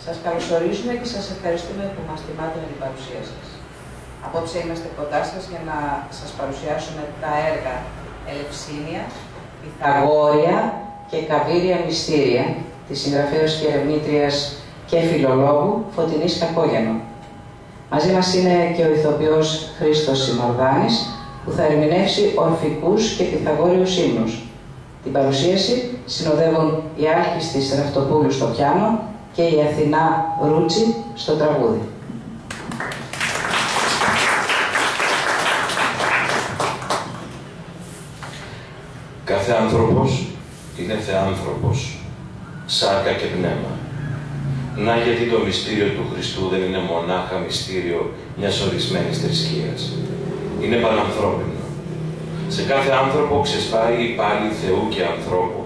Σας καλωσορίζουμε και σας ευχαριστούμε που μας τιμάτε με την παρουσία σας. Απόψε είμαστε κοντά σας για να σας παρουσιάσουμε τα έργα Ελευσίνια, Πυθαγόρια και Καβύρια Μυστήρια της συγγραφέως και ερευνήτριας και φιλολόγου Φωτεινής Κακόγιανο. Μαζί μας είναι και ο ηθοποιός Χρήστος Σιμορδάνης, που θα ερμηνεύσει ορφικούς και πυθαγόριους ύμνους. Την παρουσίαση συνοδεύουν η Άλκης Ραυτοπούλου στο πιάνο και η Αθηνά Ρούτσι στο τραγούδι. Κάθε άνθρωπος είναι θεάνθρωπος, σάρκα και πνεύμα. Να γιατί το μυστήριο του Χριστού δεν είναι μονάχα μυστήριο μιας ορισμένης θρησκείας. Είναι πανανθρώπινο. Σε κάθε άνθρωπο ξεσπάει η πάλη Θεού και ανθρώπου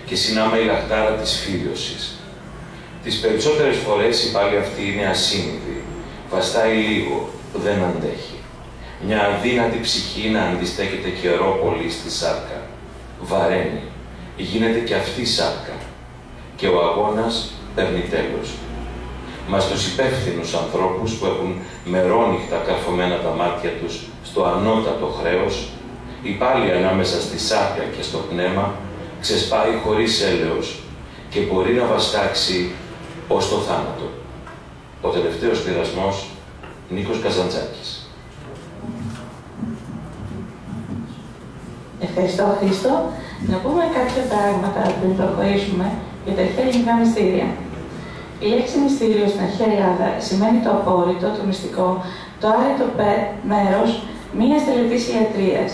και συνάμα η λαχτάρα της φίλιωσης. Τις περισσότερες φορές η πάλη αυτή είναι ασύνειδη, βαστάει λίγο, δεν αντέχει. Μια αδύνατη ψυχή να αντιστέκεται καιρό πολύ στη σάρκα. Βαραίνει, γίνεται και αυτή σάρκα και ο αγώνας παίρνει τέλος. Μα στους υπεύθυνους ανθρώπους που έχουν μερόνυχτα καρφωμένα τα μάτια τους στο ανώτατο χρέος, η πάλη ανάμεσα στη σάρκα και στο πνεύμα ξεσπάει χωρίς έλεος και μπορεί να βαστάξει ως το θάνατο. Ο τελευταίος πειρασμός, Νίκος Καζαντζάκης. Ευχαριστώ, Χρήστο. Να πούμε κάποια πράγματα πριν προχωρήσουμε για τα αρχαία ελληνικά μυστήρια. Η λέξη μυστήριο στην αρχαία Ελλάδα σημαίνει το απόρριτο, το μυστικό, το άρρητο μέρος μιας τελετής ιατρίας,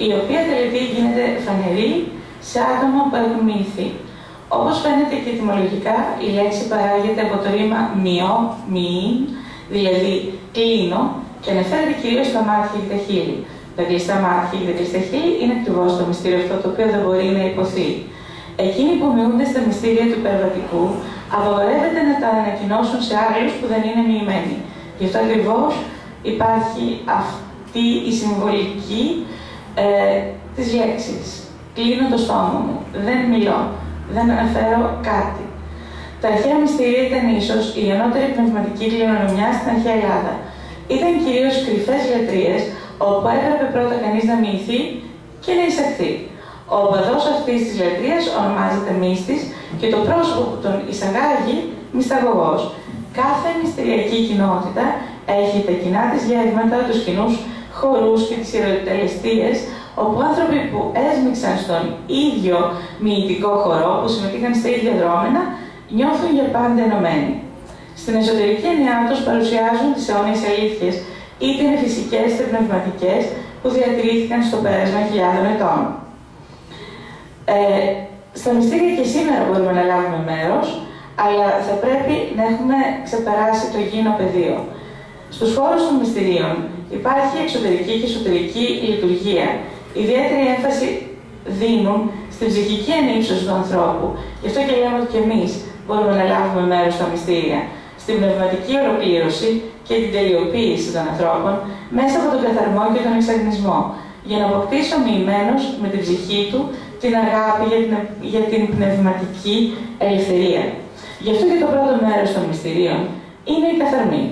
η οποία τελετή γίνεται φανερή σε άτομα που έχουν μοιηθεί. Όπως φαίνεται και ετυμολογικά, η λέξη παράγεται από το ρήμα μειώ, μοιήν, δηλαδή κλείνω, και αναφέρεται κυρίως στα μάτια και τα χείλη. Τα κλειστά μάτια και τα κλειστά χείλη είναι ακριβώς το μυστήριο αυτό το οποίο δεν μπορεί να υποθεί. Εκείνοι που μοιούνται στα μυστήρια του υπερβατικού, απαγορεύεται να τα ανακοινώσουν σε άλλους που δεν είναι μοιημένοι. Γι' αυτό ακριβώς υπάρχει αυτή η συμβολική της λέξης. Κλείνω το στόμα μου, δεν μιλώ, δεν αναφέρω κάτι. Τα αρχαία μυστήρια ήταν ίσως η ανώτερη πνευματική κληρονομιά στην αρχαία Ελλάδα. Ήταν κυρίως κρυφές λατρείες, όπου έπρεπε πρώτα κανείς να μοιηθεί και να εισαχθεί. Ο οπαδός αυτής της λατρείας ονομάζεται μύστης και το πρόσωπο που τον εισαγάγει μυσταγωγός. Κάθε μυστηριακή κοινότητα έχει τα κοινά της γεύματα, τους κοινούς χορούς και τις ιεροτελεστίες, όπου άνθρωποι που έσμιξαν στον ίδιο μυητικό χορό, που συμμετείχαν στα ίδια δρόμενα, νιώθουν για πάντα ενωμένοι. Στην εσωτερική έννοιά τους παρουσιάζουν τις αιώνιες αλήθειες, είτε είναι φυσικές είτε πνευματικές, που διατηρήθηκαν στο πέρασμα χιλιάδων ετών. Στα μυστήρια και σήμερα μπορούμε να λάβουμε μέρος, αλλά θα πρέπει να έχουμε ξεπεράσει το γήινο πεδίο. Στους χώρους των μυστηρίων υπάρχει εξωτερική και εσωτερική λειτουργία. Ιδιαίτερη έμφαση δίνουν στην ψυχική ανύψωση του ανθρώπου. Γι' αυτό και λέμε ότι και εμείς μπορούμε να λάβουμε μέρος στα μυστήρια. Στην πνευματική ολοκλήρωση και την τελειοποίηση των ανθρώπων μέσα από τον καθαρμό και τον εξαγνισμό, για να αποκτήσει ο μοιημένος με την ψυχή του την αγάπη για την πνευματική ελευθερία. Γι' αυτό και το πρώτο μέρος των μυστηρίων είναι η καθαρμή.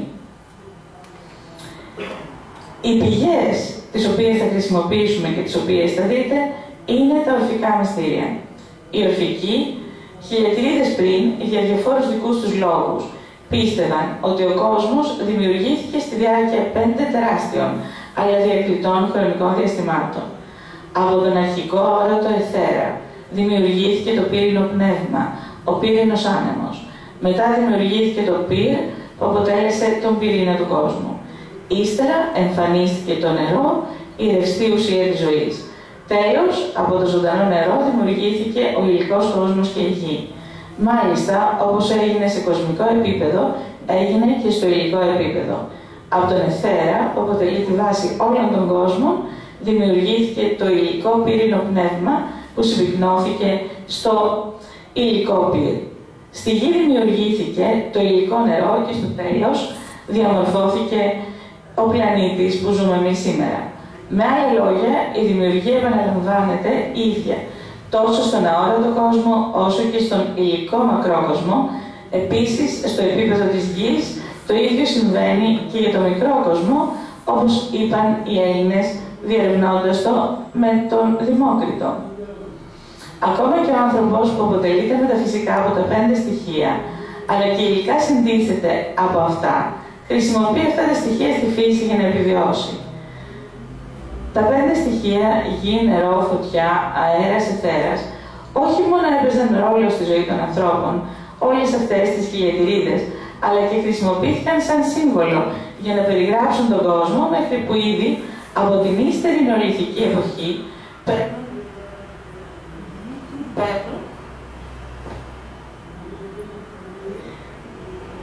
Οι πηγές τις οποίες θα χρησιμοποιήσουμε και τις οποίες θα δείτε είναι τα ορφικά μυστήρια. Οι ορφικοί, χιλιατηρίδες πριν, για διαφόρους δικούς τους λόγους, πίστευαν ότι ο κόσμος δημιουργήθηκε στη διάρκεια 5 τεράστιων, αλλά διακριτών χρονικών διαστημάτων. Από τον αρχικό όρατο εθέρα δημιουργήθηκε το πύρινο πνεύμα, ο πύρινος άνεμος. Μετά δημιουργήθηκε το πύρ που αποτέλεσε τον πυρήνα του κόσμου. Ύστερα εμφανίστηκε το νερό, η ρευστή ουσία της ζωής. Τέλος, από το ζωντανό νερό δημιουργήθηκε ο υλικός κόσμος και η γη. Μάλιστα, όπως έγινε σε κοσμικό επίπεδο, έγινε και στο υλικό επίπεδο. Από τον αιθέρα, που αποτελεί τη βάση όλων των κόσμων, δημιουργήθηκε το υλικό πύρινο πνεύμα που συμπυκνώθηκε στο υλικό πύρ. Στη γη δημιουργήθηκε το υλικό νερό και στο τέλος διαμορφώθηκε ο πλανήτης που ζούμε εμείς σήμερα. Με άλλα λόγια, η δημιουργία επαναλαμβάνεται ίδια, τόσο στον αόρατο κόσμο όσο και στον υλικό μακρόκοσμο, Επίσης, στο επίπεδο της γης, το ίδιο συμβαίνει και για το μικρό κόσμο, όπως είπαν οι Έλληνες, διερευνώντας το με τον Δημόκριτο. Ακόμα και ο άνθρωπος που αποτελείται μεταφυσικά από τα 5 στοιχεία, αλλά και υλικά συντίθεται από αυτά, χρησιμοποιεί αυτά τα στοιχεία στη φύση για να επιβιώσει. Τα 5 στοιχεία, γη, νερό, φωτιά, αέρας, αιθέρας, όχι μόνο έπαιζαν ρόλο στη ζωή των ανθρώπων, όλες αυτές τις χιλιετηρίδες, αλλά και χρησιμοποιήθηκαν σαν σύμβολο για να περιγράψουν τον κόσμο, μέχρι που ήδη από την ύστερη νεολιθική εποχή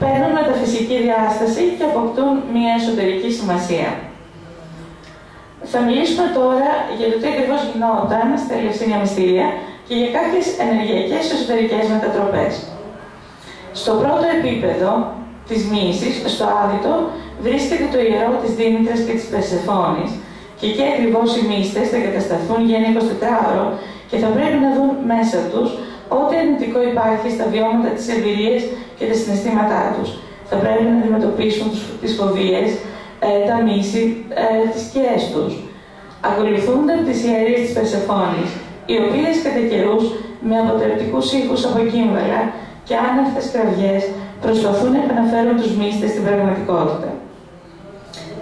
παίρνουν μεταφυσική διάσταση και αποκτούν μια εσωτερική σημασία. Θα μιλήσουμε τώρα για το τι ακριβώς γινόταν στα Ελευσίνια μυστήρια και για κάποιες ενεργειακές εσωτερικές μετατροπές. Στο πρώτο επίπεδο της μύησης, στο άδυτο, βρίσκεται το ιερό της Δήμητρας και της Περσεφόνης και εκεί ακριβώς οι μύστες θα κατασταθούν για ένα 24ωρο και θα πρέπει να δουν μέσα τους ό,τι αρνητικό υπάρχει στα βιώματα, τις εμπειρίες και τα συναισθήματά τους. Θα πρέπει να αντιμετωπίσουν τις φοβίες, τα μίση, τις σκιές τους. Ακολουθούνται από τις ιερείς της Περσεφόνης, οι οποίες κατά καιρούς με αποτρεπτικούς ήχους από κύμβαλα και άναυτες κραυγές προσπαθούν να επαναφέρουν τους μύστες στην πραγματικότητα.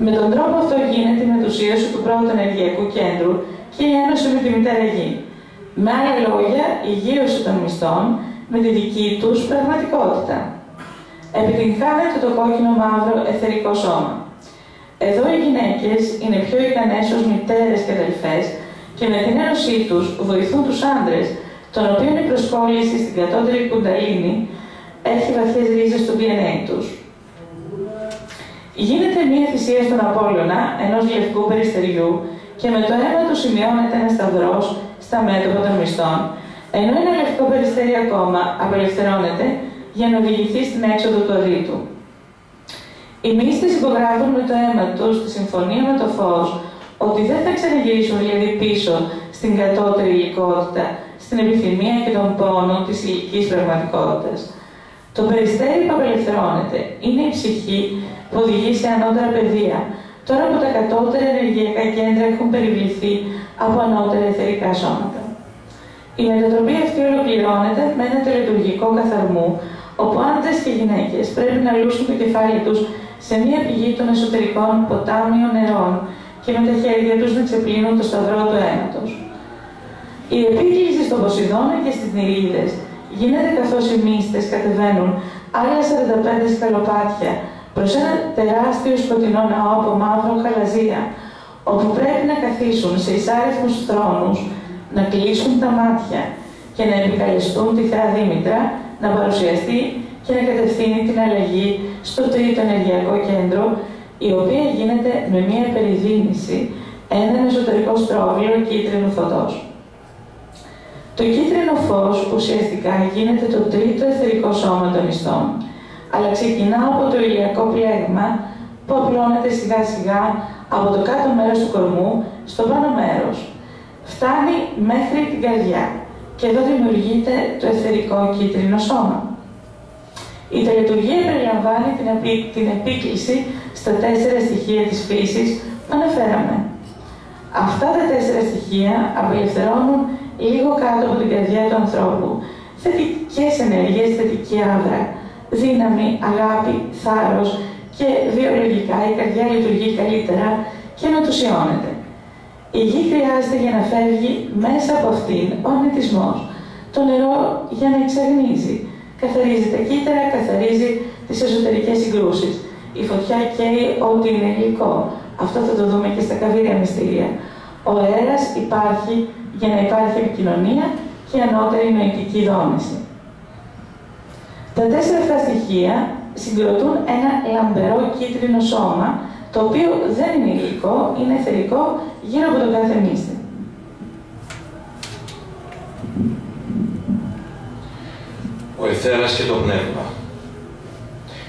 Με τον τρόπο αυτό γίνεται η μετουσίωση του πρώτου ενεργειακού κέντρου και η ένωση με τη μητέρα γη. Με άλλα λόγια, η γύρωση των μυστών με τη δική τους πραγματικότητα. Επιτυγχάνεται το κόκκινο-μαύρο αιθερικό σώμα. Εδώ οι γυναίκες είναι πιο ικανές ως μητέρες και αδελφές και με την ένωσή τους βοηθούν τους άντρες, των οποίων η προσκόλληση στην κατώτερη κουνταλίνη έχει βαθιές ρίζες στο DNA τους. Γίνεται μία θυσία στον Απόλλωνα, ενός λευκού περιστεριού, και με το αίμα του σημειώνεται ένα σταυρός στα μέτωπα των μυστών, ενώ ένα λευκό περιστέρι ακόμα απελευθερώνεται για να οδηγηθεί στην έξοδο του ορίτου. Οι μύστες υπογράφουν με το αίμα τους τη συμφωνία με το φως ότι δεν θα ξαναγυρίσουν δηλαδή πίσω στην κατώτερη υλικότητα, στην επιθυμία και τον πόνο της ηλικής πραγματικότητας. Το περιστέρι που απελευθερώνεται είναι η ψυχή που οδηγεί σε ανώτερα πεδία, τώρα που τα κατώτερα ενεργειακά κέντρα έχουν περιβληθεί από ανώτερα αιθερικά σώματα. Η μετατροπή αυτή ολοκληρώνεται με ένα τελετουργικό καθαρμού, όπου άντρες και γυναίκες πρέπει να λούσουν το κεφάλι τους σε μία πηγή των εσωτερικών ποτάμιων νερών και με τα χέρια τους να ξεπλύνουν το σταυρό του αίματος. Η επίκληση στον Ποσειδώνα και στις Νηρίδες γίνεται καθώς οι μύστες κατεβαίνουν άλλα 45 σκαλοπάτια προς ένα τεράστιο σκοτεινό ναό από μαύρο χαλαζία, όπου πρέπει να καθίσουν σε εισάριθμους θρόνους, να κλείσουν τα μάτια και να επικαλεστούν τη Θεά Δήμητρα να παρουσιαστεί και να κατευθύνει την αλλαγή στο τρίτο ενεργειακό κέντρο, η οποία γίνεται με μία περιδίνηση, έναν εσωτερικό στρόβιλο κίτρινου φωτός. Το κίτρινο φως ουσιαστικά γίνεται το τρίτο αιθερικό σώμα των μυστών, αλλά ξεκινά από το ηλιακό πλέγμα που απλώνεται σιγά σιγά από το κάτω μέρος του κορμού στο πάνω μέρος. Φτάνει μέχρι την καρδιά και εδώ δημιουργείται το αιθερικό κίτρινο σώμα. Η τελετουργία περιλαμβάνει την επίκληση στα 4 στοιχεία της φύσης που αναφέραμε. Αυτά τα 4 στοιχεία απελευθερώνουν λίγο κάτω από την καρδιά του ανθρώπου θετικές ενέργειες, θετική άβρα, δύναμη, αγάπη, θάρρος και βιολογικά η καρδιά λειτουργεί καλύτερα και μετουσιώνεται. Η γη χρειάζεται για να φεύγει μέσα από αυτήν ο αρνητισμός. Το νερό για να εξαγνίζει. Καθαρίζει τα κύτταρα, καθαρίζει τις εσωτερικές συγκρούσεις. Η φωτιά καίει ό,τι είναι υλικό. Αυτό θα το δούμε και στα καβύρια μυστήρια. Ο αέρας υπάρχει για να υπάρχει επικοινωνία και ανώτερη νοητική δόμηση. Τα 4 αυτά στοιχεία συγκροτούν ένα λαμπερό κίτρινο σώμα, το οποίο δεν είναι υλικό, είναι αιθερικό γύρω από τον κάθε μύστη. Ο αιθέρας και το πνεύμα.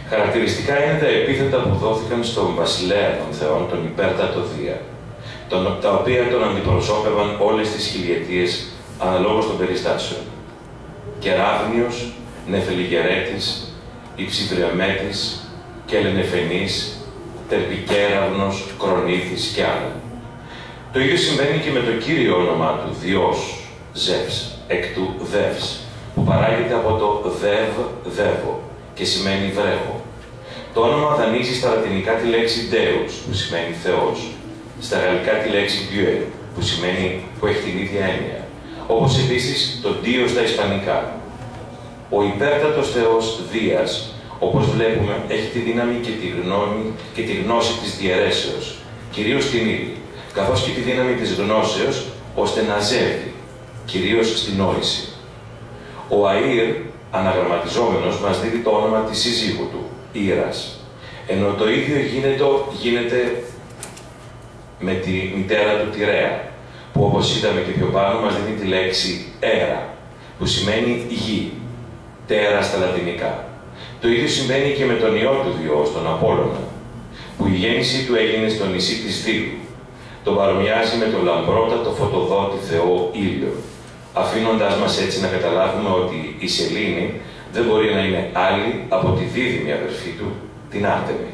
Χαρακτηριστικά είναι τα επίθετα που δόθηκαν στον βασιλέα των θεών, τον υπέρτατο Δία, τα οποία τον αντιπροσώπευαν όλες τις χιλιετίες αναλόγως των περιστάσεων. Κεράβνιος, Νεφελιγερέτης, Υψηβρεμέτης και Ελενεφενής, Τερπικέραυνος, Κρονήθης και άλλα. Το ίδιο συμβαίνει και με το κύριο όνομά του, Διός, Ζεύς, εκ του Δεύς, που παράγεται από το Δεύ, Δεύω και σημαίνει βρέχο. Το όνομα δανείζει στα λατινικά τη λέξη Deus, που σημαίνει Θεός, στα γαλλικά τη λέξη Dieu, που σημαίνει που έχει την ίδια έννοια, όπως επίσης το Dios στα ισπανικά. Ο υπέρτατος Θεός Δίας, όπως βλέπουμε, έχει τη δύναμη και τη γνώση της διαιρέσεως, κυρίως την ύλη, καθώς και τη δύναμη της γνώσεως, ώστε να ζεύει, κυρίως στην νόηση. Ο Αΐρ, αναγραμματιζόμενος, μας δίδει το όνομα της σύζυγου του, Ήρας, ενώ το ίδιο γίνεται με τη μητέρα του Τιρέα, που όπως είδαμε και πιο πάνω μας δίνει τη λέξη Έρα, που σημαίνει γη, τέρα στα λατινικά. Το ίδιο συμβαίνει και με τον ιό του Διός, τον Απόλλωνα, που η γέννησή του έγινε στο νησί της Δήλου. Τον παρομοιάζει με τον λαμπρότατο φωτοδότη Θεό Ήλιο, αφήνοντάς μας έτσι να καταλάβουμε ότι η Σελήνη δεν μπορεί να είναι άλλη από τη δίδυμη αδερφή του, την Άρτεμη.